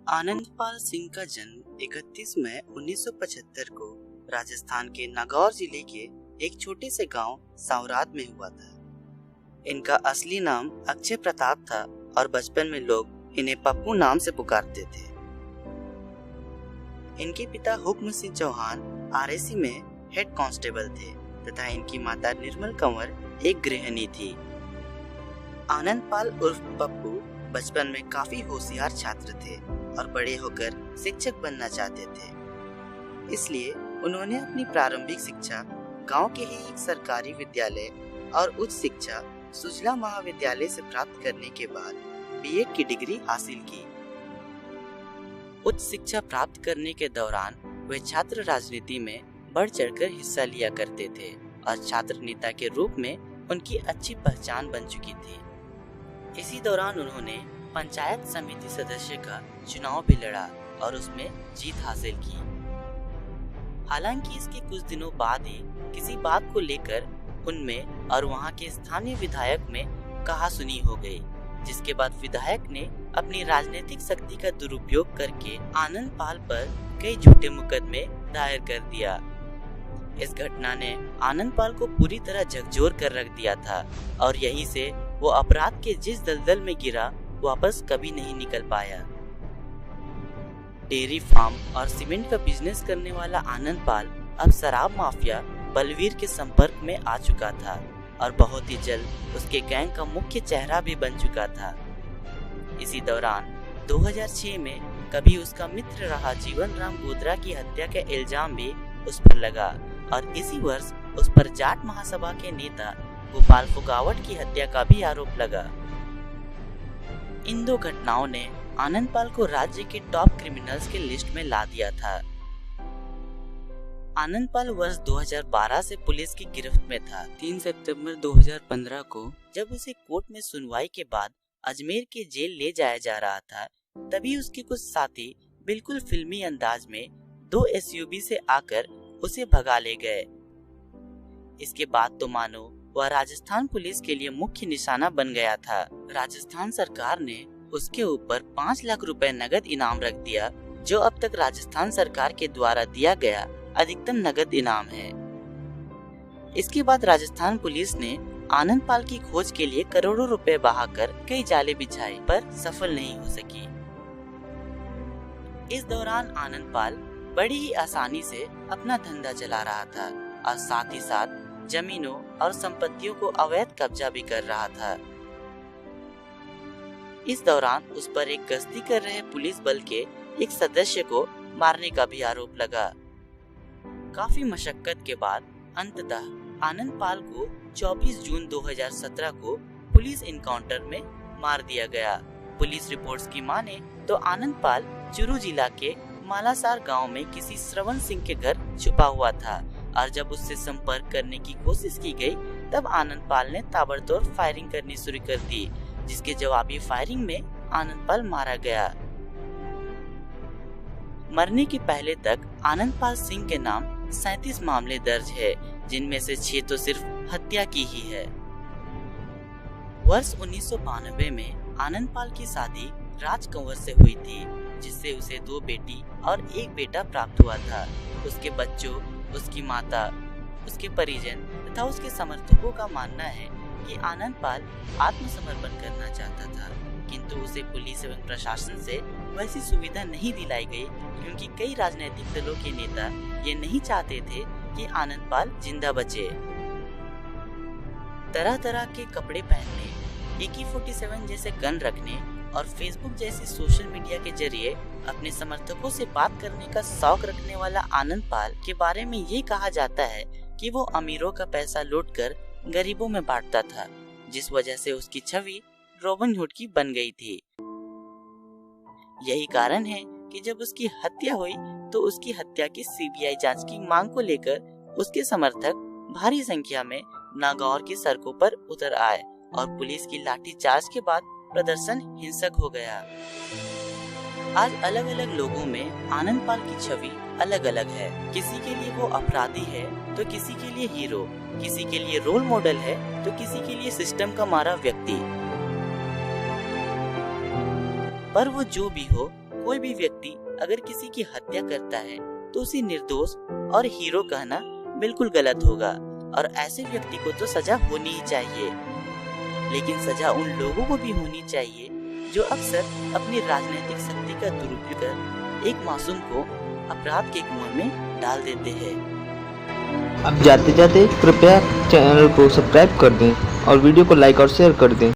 आनंदपाल सिंह का जन्म 31 मई 1975 को राजस्थान के नागौर जिले के एक छोटे से गांव सावरात में हुआ था। इनका असली नाम अक्षय प्रताप था और बचपन में लोग इन्हें पप्पू नाम से पुकारते थे। इनके पिता हुक्म सिंह चौहान आरएसी में हेड कांस्टेबल थे तथा इनकी माता निर्मल कंवर एक गृहिणी थी। आनंदपाल उर्फ पप्पू बचपन में काफी होशियार छात्र थे और बड़े होकर शिक्षक बनना चाहते थे। इसलिए उन्होंने अपनी प्रारंभिक शिक्षा गांव के ही एक सरकारी विद्यालय और उच्च शिक्षा सुजला महाविद्यालय से प्राप्त करने के बाद बीएड की डिग्री हासिल की। उच्च शिक्षा प्राप्त करने के दौरान वे छात्र राजनीति में बढ़ चढ़कर हिस्सा लिया करते थे और छात्र नेता के रूप में उनकी अच्छी पहचान बन चुकी थी। इसी दौरान उन्होंने पंचायत समिति सदस्य का चुनाव भी लड़ा और उसमें जीत हासिल की। हालांकि इसके कुछ दिनों बाद ही किसी बात को लेकर उनमें और वहां के स्थानीय विधायक में कहासुनी हो गई, जिसके बाद विधायक ने अपनी राजनीतिक शक्ति का दुरुपयोग करके आनंदपाल पर कई झूठे मुकदमे दायर कर दिया। इस घटना ने आनंदपाल को पूरी तरह झकझोर कर रख दिया था और यहीं से वो अपराध के जिस दलदल में गिरा वापस कभी नहीं निकल पाया। डेयरी फार्म और सीमेंट का बिजनेस करने वाला आनंदपाल अब शराब माफिया बलवीर के संपर्क में आ चुका था और बहुत ही जल्द उसके गैंग का मुख्य चेहरा भी बन चुका था। इसी दौरान 2006 में कभी उसका मित्र रहा जीवन राम गोदरा की हत्या का इल्जाम भी उस पर लगा और इसी वर्ष उस पर जाट महासभा के नेता गोपाल फुगावट की हत्या का भी आरोप लगा। इन दो घटनाओं ने आनंदपाल को राज्य के टॉप क्रिमिनल्स के लिस्ट में ला दिया था। आनंदपाल वर्ष 2012 से पुलिस की गिरफ्त में था। 3 सितंबर 2015 को जब उसे कोर्ट में सुनवाई के बाद अजमेर के जेल ले जाया जा रहा था, तभी उसके कुछ साथी बिल्कुल फिल्मी अंदाज में 2 एसयूवी से आकर उसे भगा ले गए। इसके बाद तो मानो वह राजस्थान पुलिस के लिए मुख्य निशाना बन गया था। राजस्थान सरकार ने उसके ऊपर 5 लाख रुपए नगद इनाम रख दिया, जो अब तक राजस्थान सरकार के द्वारा दिया गया अधिकतम नगद इनाम है। इसके बाद राजस्थान पुलिस ने आनंदपाल की खोज के लिए करोड़ों रुपए बहाकर कई जाले बिछाए पर सफल नहीं हो सकी। इस दौरान आनंदपाल बड़ी ही आसानी से अपना धंधा चला रहा था और साथ ही साथ जमीनों और संपत्तियों को अवैध कब्जा भी कर रहा था। इस दौरान उस पर एक गश्ती कर रहे पुलिस बल के एक सदस्य को मारने का भी आरोप लगा। काफी मशक्कत के बाद अंततः आनंदपाल को 24 जून 2017 को पुलिस इनकाउंटर में मार दिया गया। पुलिस रिपोर्ट्स की माने तो आनंदपाल चूरू जिला के मालासार गांव में किसी श्रवण सिंह के घर छुपा हुआ था और जब उससे संपर्क करने की कोशिश की गई तब आनंदपाल ने ताबड़तोड़ फायरिंग करनी शुरू कर दी, जिसके जवाबी फायरिंग में आनंदपाल मारा गया। मरने के पहले तक आनंदपाल सिंह के नाम 37 मामले दर्ज है, जिनमें से 6 तो सिर्फ हत्या की ही है। वर्ष 1992 में आनंदपाल की शादी राज कंवर से हुई थी, जिससे उसे 2 बेटी और 1 बेटा प्राप्त हुआ था। उसके बच्चों, उसकी माता, उसके परिजन तथा उसके समर्थकों का मानना है कि आनंदपाल आत्मसमर्पण करना चाहता था, किंतु उसे पुलिस एवं प्रशासन से वैसी सुविधा नहीं दिलाई गई, क्योंकि कई राजनीतिक दलों के नेता ये नहीं चाहते थे कि आनंदपाल जिंदा बचे। तरह तरह के कपड़े पहनने, AK-47 जैसे गन रखने और फेसबुक जैसी सोशल मीडिया के जरिए अपने समर्थकों से बात करने का शौक रखने वाला आनंदपाल के बारे में ये कहा जाता है कि वो अमीरों का पैसा लूटकर गरीबों में बांटता था, जिस वजह से उसकी छवि रॉबिन हुड की बन गई थी। यही कारण है कि जब उसकी हत्या हुई तो उसकी हत्या की सीबीआई जांच की मांग को लेकर उसके समर्थक भारी संख्या में नागौर की सड़कों पर उतर आए और पुलिस की लाठीचार्ज के बाद प्रदर्शन हिंसक हो गया। आज अलग अलग लोगों में आनंदपाल की छवि अलग अलग है। किसी के लिए वो अपराधी है तो किसी के लिए हीरो, किसी के लिए रोल मॉडल है तो किसी के लिए सिस्टम का मारा व्यक्ति। पर वो जो भी हो, कोई भी व्यक्ति अगर किसी की हत्या करता है तो उसे निर्दोष और हीरो कहना बिल्कुल गलत होगा और ऐसे व्यक्ति को तो सजा होनी ही चाहिए। लेकिन सजा उन लोगों को भी होनी चाहिए जो अक्सर अपनी राजनीतिक शक्ति का दुरुपयोग कर एक मासूम को अपराध के कुएं में डाल देते हैं। अब जाते जाते कृपया चैनल को सब्सक्राइब कर दें और वीडियो को लाइक और शेयर कर दें।